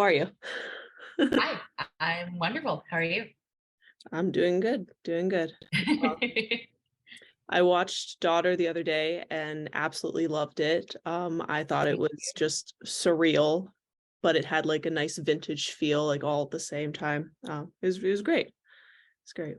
are you? Hi, I'm wonderful. How are you? I'm doing good, doing good. I watched Daughter the other day and absolutely loved it. I thought it was just surreal, but it had like a nice vintage feel, like all at the same time. It was great. It's great.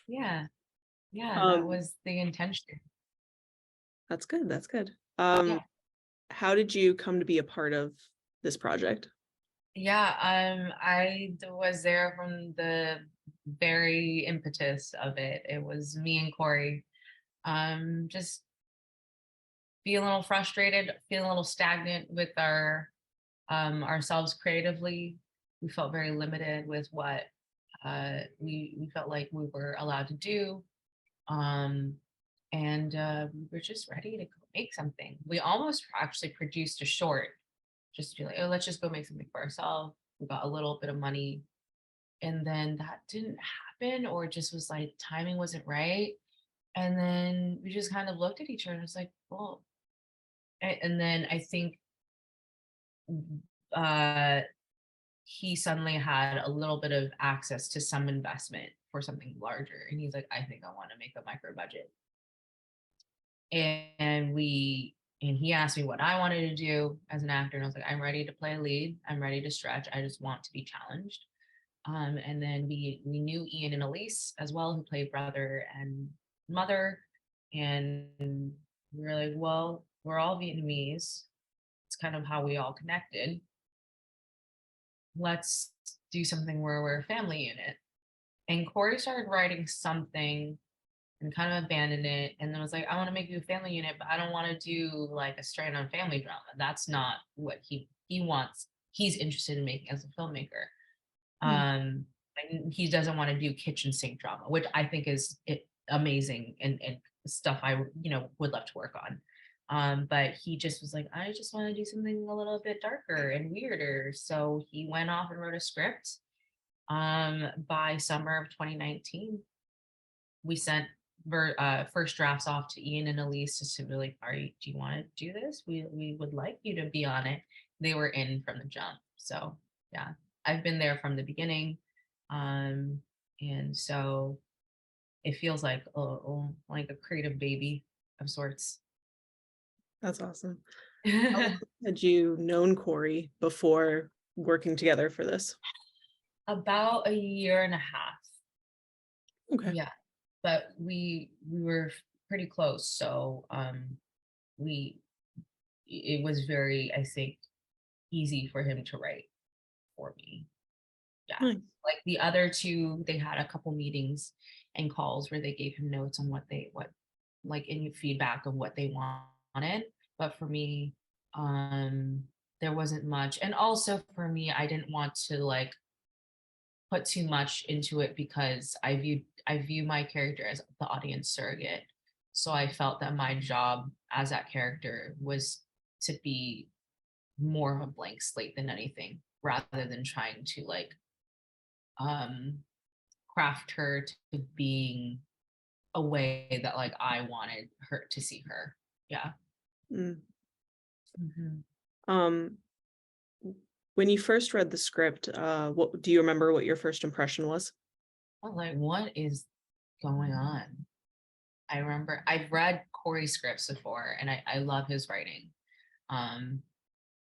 Yeah, yeah, that Um, was the intention. that's good. That's good. Um, Yeah, how did you come to be a part of this project? yeah. Was there from the very impetus of it. It was me and Corey. Just feeling a little frustrated, feeling a little stagnant with our ourselves creatively. We felt very limited with what we felt like we were allowed to do. Um, and we were just ready to go make something. We almost actually produced a short, just to be like, oh, let's just go make something for ourselves. We got a little bit of money, and then that didn't happen, or just was like timing wasn't right. And then we just kind of looked at each other and was like, well, and then I think uh, he suddenly had a little bit of access to some investment for something larger, and he's like, I think I want to make a micro budget. And he asked me what I wanted to do as an actor, and I was like, I'm ready to play a lead, I'm ready to stretch, I just want to be challenged. And then we knew Ian and Elise as well, who played brother and mother. And we were like, well, we're all Vietnamese, it's kind of how we all connected. Let's do something where we're a family unit. And Corey started writing something and kind of abandoned it, and then was like, I want to make you a family unit, but I don't want to do like a straight on family drama. That's not what he wants. He's interested in making as a filmmaker. Hmm. And he doesn't want to do kitchen sink drama, which I think is amazing, and stuff I would love to work on. But he just was like, I just want to do something a little bit darker and weirder. So he went off and wrote a script. By summer of 2019, we sent first drafts off to Ian and Elise just to be like, do you want to do this? We would like you to be on it. They were in from the jump. So yeah, I've been there from the beginning. Um, and so it feels like a creative baby of sorts. That's awesome. How long had you known Corey before working together for this? About a year and a half. Okay. Yeah. But we were pretty close. So we it was very, I think, easy for him to write for me. Yeah. Nice. Like the other two, they had a couple meetings and calls where they gave him notes on what like any feedback of what they wanted. But for me, um, there wasn't much. And also for me, I didn't want to like put too much into it because I view my character as the audience surrogate. So I felt that my job as that character was to be more of a blank slate than anything, rather than trying to like um craft her to being a way that like I wanted her to see her. Yeah. Mm. Mhm. Um, when you first read the script, what do you remember what your first impression was? I was like, what is going on? I remember I've read Corey scripts before, and I love his writing. um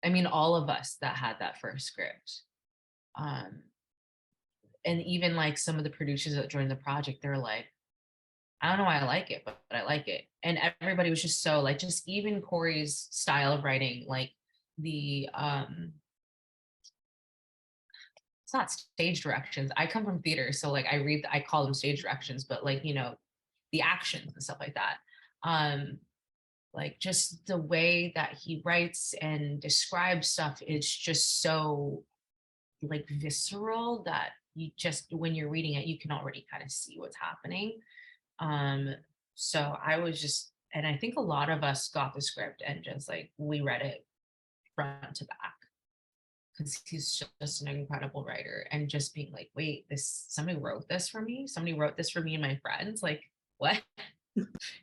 I mean, all of us that had that first script, um and even like some of the producers that joined the project, they're like, I don't know why I like it, but I like it. And everybody was just so like, just even Corey's style of writing, like the it's not stage directions. I come from theater, so like I call them stage directions, but like, the actions and stuff like that. Um like just the way that he writes and describes stuff is just so like visceral that you just, when you're reading it, you can already kind of see what's happening. Um, so I was just, and I think a lot of us got the script and just like we read it front to back because he's just an incredible writer. And just being like, wait, this, somebody wrote this for me. Somebody wrote this for me and my friends. Like, what?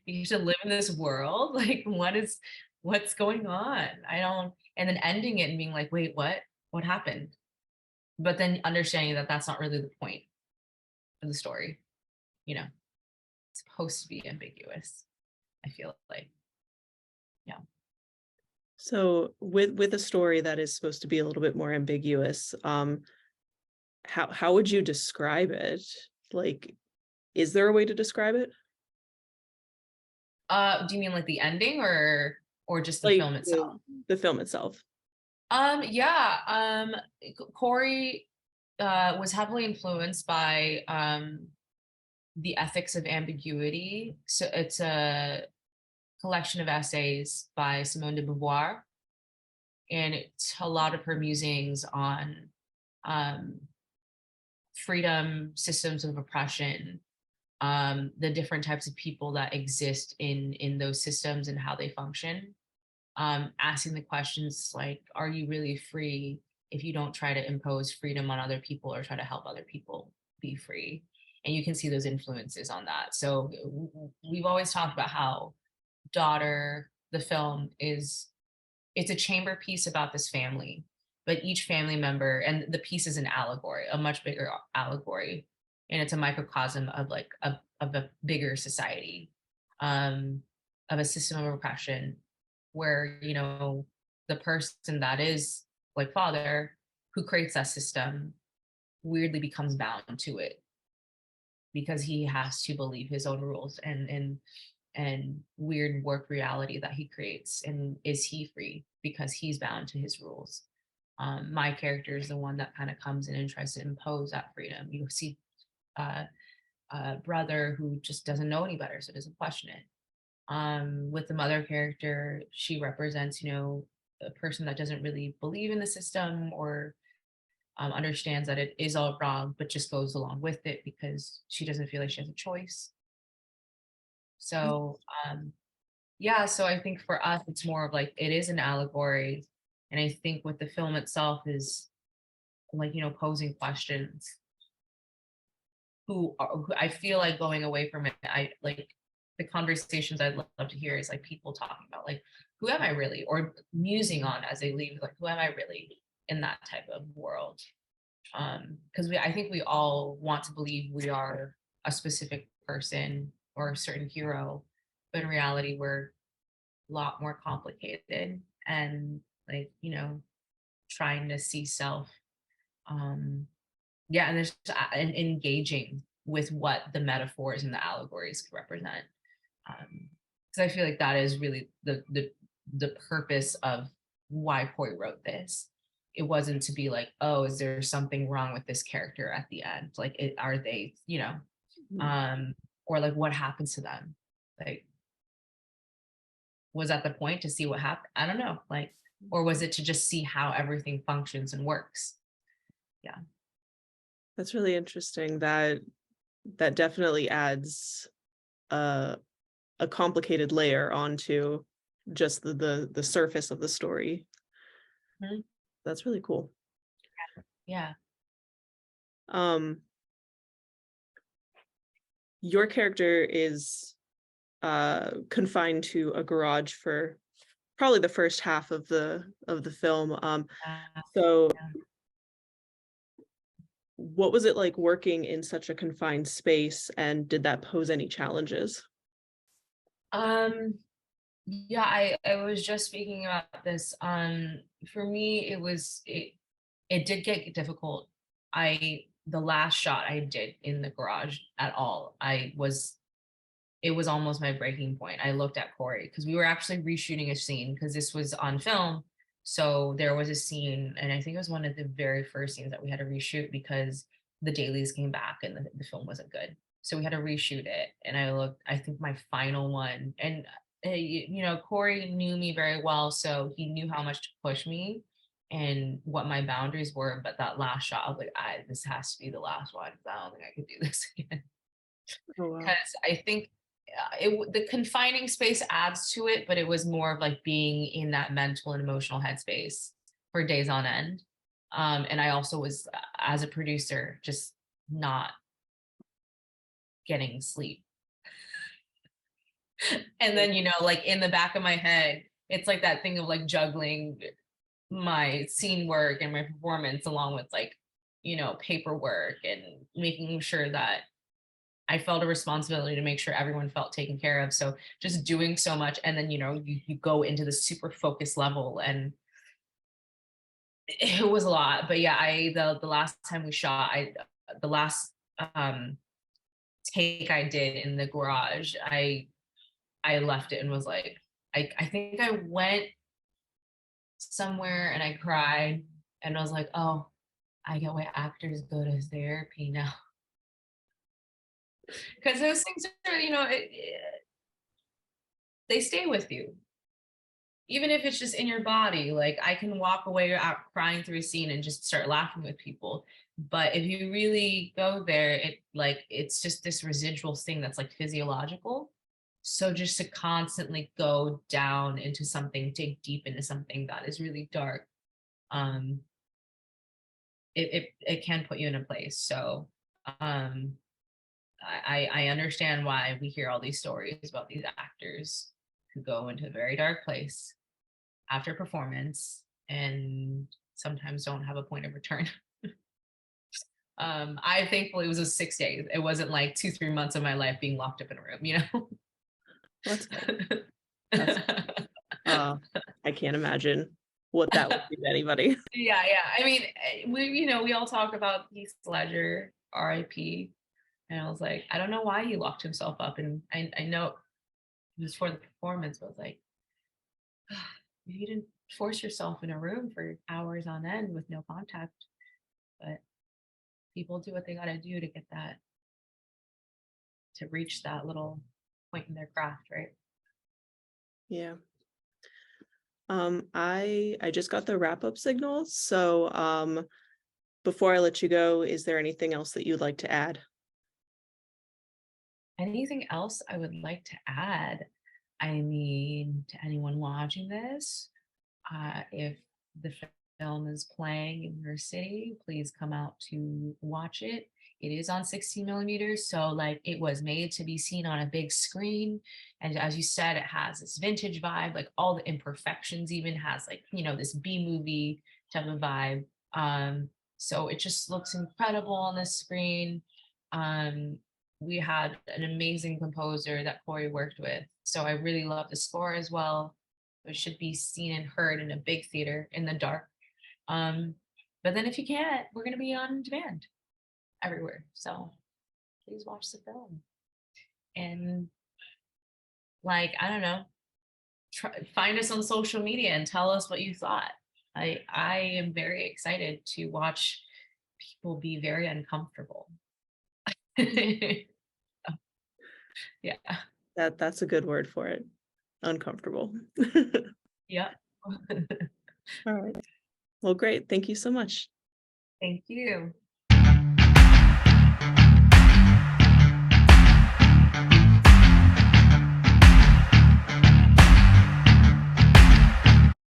You should live in this world. Like, what's going on? I don't. And then ending it and being like, wait, what? What happened? but then understanding that that's not really the point of the story, you know, it's supposed to be ambiguous, I feel like. Yeah. So with a story that is supposed to be a little bit more ambiguous, how would you describe it? Like, is there a way to describe it? Do you mean like the ending or just the Like film itself? the film itself. Yeah. Corey was heavily influenced by The Ethics of Ambiguity. So it's a collection of essays by Simone de Beauvoir, and it's a lot of her musings on um, freedom, systems of oppression, the different types of people that exist in those systems and how they function. Asking the questions like, are you really free if you don't try to impose freedom on other people or try to help other people be free? And you can see those influences on that. So we've always talked about how Daughter, the film, is it's a chamber piece about this family, but each family member, and the piece is an allegory, a much bigger allegory, and it's a microcosm of like of a bigger society, um, of a system of oppression, where the person that is like father who creates that system weirdly becomes bound to it because he has to believe his own rules and weird work reality that he creates. And is he free because he's bound to his rules? My character is the one that kind of comes in and tries to impose that freedom. You see uh, a brother who just doesn't know any better, so doesn't question it. With the mother character, she represents, a person that doesn't really believe in the system or understands that it is all wrong, but just goes along with it because she doesn't feel like she has a choice. So yeah, so I think for us, it's more of like it is an allegory. And I think with the film itself is like, posing questions who I feel like going away from it, I like the conversations I'd love to hear is like people talking about like, who am I really? Or musing on as they leave, like, who am I really in that type of world? Because I think we all want to believe we are a specific person or a certain hero, but in reality, we're lot more complicated and like trying to see self yeah, and there's and engaging with what the metaphors and the allegories could represent, because I feel like that is really the purpose of why Corey wrote this. It wasn't to be like, oh, is there something wrong with this character at the end, like are they Mhm. um or like what happens to them, like was that the point to see what happened? I don't know. Like, or was it to just see how everything functions and works? Yeah. That's really interesting. That definitely adds a a complicated layer onto just the surface of the story. Mhm. That's really cool. Yeah. Um, your character is confined to a garage for probably the first half of the film. So Yeah. what was it like working in such a confined space, and did that pose any challenges? Um, yeah, I was just speaking about this. For me, it did get difficult. The last shot I did in the garage at all, it was almost my breaking point. I looked at Corey because we were actually reshooting a scene because this was on film. So there was a scene, and I think it was one of the very first scenes that we had to reshoot because the dailies came back and the film wasn't good. So we had to reshoot it. And I looked, I think my final one, and Corey knew me very well. So he knew how much to push me and what my boundaries were. But that last shot, I was like, this has to be the last one. I don't think I could do this again Oh wow. because I think the confining space adds to it, but it was more of like being in that mental and emotional headspace for days on end. And I also was, as a producer, just not getting sleep. And then, like in the back of my head, it's like that thing of like juggling my scene work and my performance along with like paperwork and making sure that I felt a responsibility to make sure everyone felt taken care of. So just doing so much, and then you go into the super focus level, and it was a lot. But yeah, the last time we shot, the last um take I did in the garage, I left it and was like, I think I went somewhere and I cried, and I was like, oh, I get why actors go to therapy now. Because those things are, they stay with you. Even if it's just in your body, like I can walk away out crying through a scene and just start laughing with people. But if you really go there, it's just this residual thing that's like physiological. So just to constantly go down into something, dig deep into something that is really dark, um, it can put you in a place. So um I understand why we hear all these stories about these actors who go into a very dark place after performance and sometimes don't have a point of return. I thankfully it was a 6 days. It wasn't like 2, 3 months of my life being locked up in a room. That's good. That's uh, I can't imagine what that would do to anybody. Yeah, yeah. I mean, we all talk about Heath Ledger, R.I.P. And I was like, I don't know why he locked himself up, and I know it was for the performance, but I was like, you didn't force yourself in a room for hours on end with no contact. But people do what they got to do to get that, to reach that little point in their craft, right? Yeah. I just got the wrap up signal. So before I let you go, is there anything else that you'd like to add? Anything else I would like to add? I mean, to anyone watching this, if the film is playing in your city, please come out to watch it. It is on 16 millimeters, so like it was made to be seen on a big screen. And as you said, it has this vintage vibe, like all the imperfections, even has like, this B movie type of vibe. So it just looks incredible on the screen. Um, we had an amazing composer that Corey worked with. So I really love the score as well. It should be seen and heard in a big theater in the dark. Um, but then if you can't, we're going to be on demand everywhere. So please watch the film. And like, I don't know, find us on social media and tell us what you thought. I am very excited to watch people be very uncomfortable. Yeah. That's a good word for it. Uncomfortable. Yeah. All right. Well, great. Thank you so much. Thank you.